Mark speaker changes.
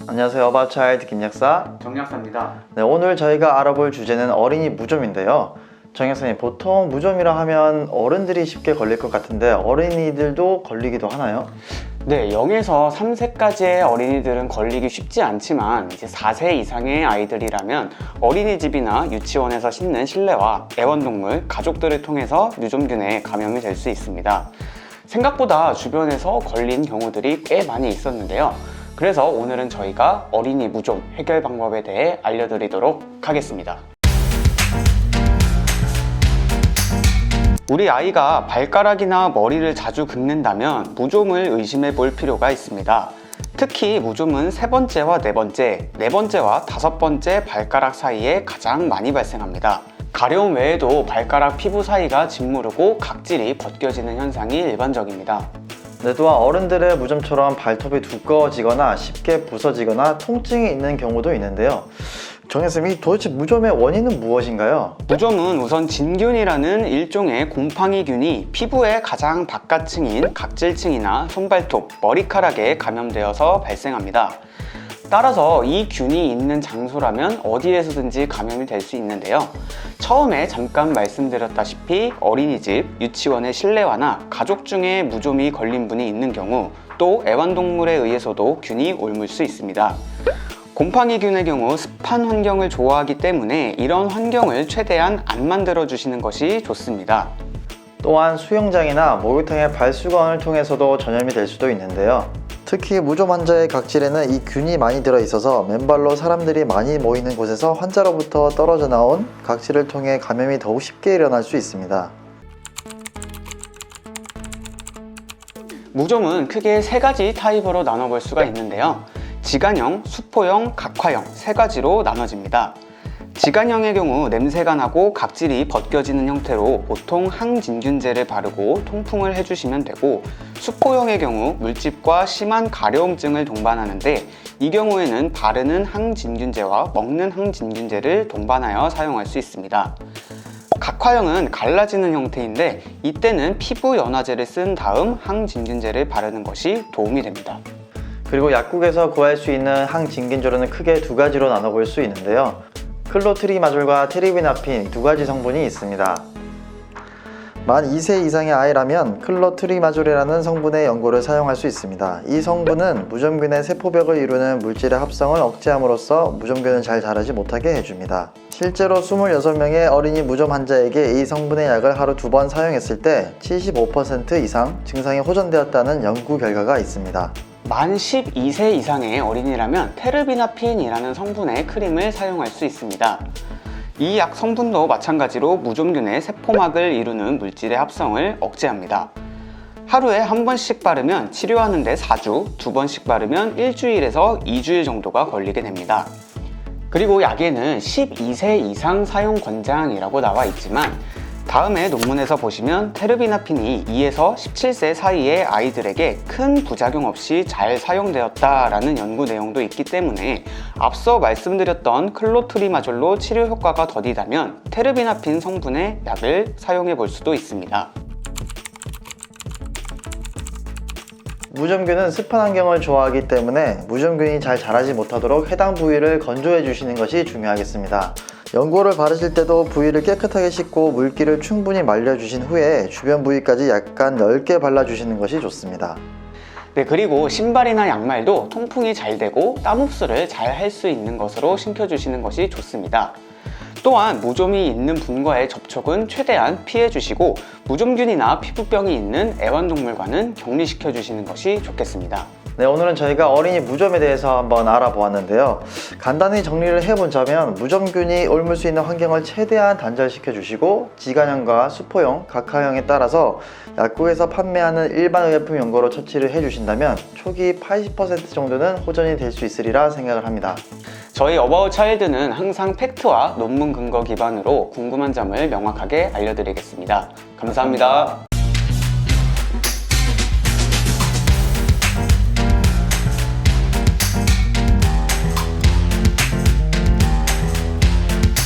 Speaker 1: 안녕하세요. 어바웃차일드 김약사
Speaker 2: 정약사입니다.
Speaker 1: 네, 오늘 저희가 알아볼 주제는 어린이 무좀인데요. 정약사님, 보통 무좀이라 하면 어른들이 쉽게 걸릴 것 같은데 어린이들도 걸리기도 하나요?
Speaker 2: 네, 0에서 3세까지의 어린이들은 걸리기 쉽지 않지만 이제 4세 이상의 아이들이라면 어린이집이나 유치원에서 싣는 실내와 애완동물, 가족들을 통해서 무좀균에 감염이 될 수 있습니다. 생각보다 주변에서 걸린 경우들이 꽤 많이 있었는데요. 그래서 오늘은 저희가 어린이 무좀 해결 방법에 대해 알려드리도록 하겠습니다. 우리 아이가 발가락이나 머리를 자주 긁는다면 무좀을 의심해 볼 필요가 있습니다. 특히 무좀은 세 번째와 네 번째와 다섯 번째 발가락 사이에 가장 많이 발생합니다. 가려움 외에도 발가락 피부 사이가 짓무르고 각질이 벗겨지는 현상이 일반적입니다.
Speaker 1: 네, 또한 어른들의 무좀처럼 발톱이 두꺼워지거나 쉽게 부서지거나 통증이 있는 경우도 있는데요. 정약사님, 도대체 무좀의 원인은 무엇인가요?
Speaker 2: 무좀은 우선 진균이라는 일종의 곰팡이균이 피부의 가장 바깥층인 각질층이나 손발톱, 머리카락에 감염되어서 발생합니다. 따라서 이 균이 있는 장소라면 어디에서든지 감염이 될 수 있는데요. 처음에 잠깐 말씀드렸다시피 어린이집, 유치원의 실내화나 가족 중에 무좀이 걸린 분이 있는 경우, 또 애완동물에 의해서도 균이 옮을 수 있습니다. 곰팡이균의 경우 습한 환경을 좋아하기 때문에 이런 환경을 최대한 안 만들어 주시는 것이 좋습니다.
Speaker 1: 또한 수영장이나 목욕탕의 발수건을 통해서도 전염이 될 수도 있는데요. 특히 무좀 환자의 각질에는 이 균이 많이 들어있어서 맨발로 사람들이 많이 모이는 곳에서 환자로부터 떨어져 나온 각질을 통해 감염이 더욱 쉽게 일어날 수 있습니다.
Speaker 2: 무좀은 크게 세 가지 타입으로 나눠볼 수가 있는데요. 지간형, 수포형, 각화형 세 가지로 나눠집니다. 지간형의 경우 냄새가 나고 각질이 벗겨지는 형태로 보통 항진균제를 바르고 통풍을 해주시면 되고, 수포형의 경우 물집과 심한 가려움증을 동반하는데 이 경우에는 바르는 항진균제와 먹는 항진균제를 동반하여 사용할 수 있습니다. 각화형은 갈라지는 형태인데 이때는 피부 연화제를 쓴 다음 항진균제를 바르는 것이 도움이 됩니다.
Speaker 1: 그리고 약국에서 구할 수 있는 항진균제로는 크게 두 가지로 나눠볼 수 있는데요. 클로트리마졸과 테르비나핀 두 가지 성분이 있습니다. 만 2세 이상의 아이라면 클로트리마졸이라는 성분의 연고를 사용할 수 있습니다. 이 성분은 무좀균의 세포벽을 이루는 물질의 합성을 억제함으로써 무좀균을 잘 자라지 못하게 해줍니다. 실제로 26명의 어린이 무좀 환자에게 이 성분의 약을 하루 2번 사용했을 때 75% 이상 증상이 호전되었다는 연구 결과가 있습니다.
Speaker 2: 만 12세 이상의 어린이라면 테르비나핀이라는 성분의 크림을 사용할 수 있습니다. 이 약 성분도 마찬가지로 무좀균의 세포막을 이루는 물질의 합성을 억제합니다. 하루에 한 번씩 바르면 치료하는 데 4주, 두 번씩 바르면 일주일에서 2주일 정도가 걸리게 됩니다. 그리고 약에는 12세 이상 사용 권장이라고 나와 있지만 다음에 논문에서 보시면 테르비나핀이 2에서 17세 사이의 아이들에게 큰 부작용 없이 잘 사용되었다라는 연구 내용도 있기 때문에 앞서 말씀드렸던 클로트리마졸로 치료 효과가 더디다면 테르비나핀 성분의 약을 사용해 볼 수도 있습니다.
Speaker 1: 무좀균은 습한 환경을 좋아하기 때문에 무좀균이 잘 자라지 못하도록 해당 부위를 건조해 주시는 것이 중요하겠습니다. 연고를 바르실 때도 부위를 깨끗하게 씻고 물기를 충분히 말려주신 후에 주변 부위까지 약간 넓게 발라주시는 것이 좋습니다.
Speaker 2: 네, 그리고 신발이나 양말도 통풍이 잘 되고 땀 흡수를 잘 할 수 있는 것으로 신겨주시는 것이 좋습니다. 또한 무좀이 있는 분과의 접촉은 최대한 피해 주시고 무좀균이나 피부병이 있는 애완동물과는 격리시켜 주시는 것이 좋겠습니다.
Speaker 1: 네, 오늘은 저희가 어린이 무좀에 대해서 한번 알아보았는데요. 간단히 정리를 해보자면 무좀균이 옮을 수 있는 환경을 최대한 단절시켜 주시고 지간형과 수포형, 각화형에 따라서 약국에서 판매하는 일반 의약품 연고로 처치를 해주신다면 초기 80% 정도는 호전이 될 수 있으리라 생각을 합니다.
Speaker 2: 저희 어바웃차일드는 항상 팩트와 논문 근거 기반으로 궁금한 점을 명확하게 알려드리겠습니다. 감사합니다.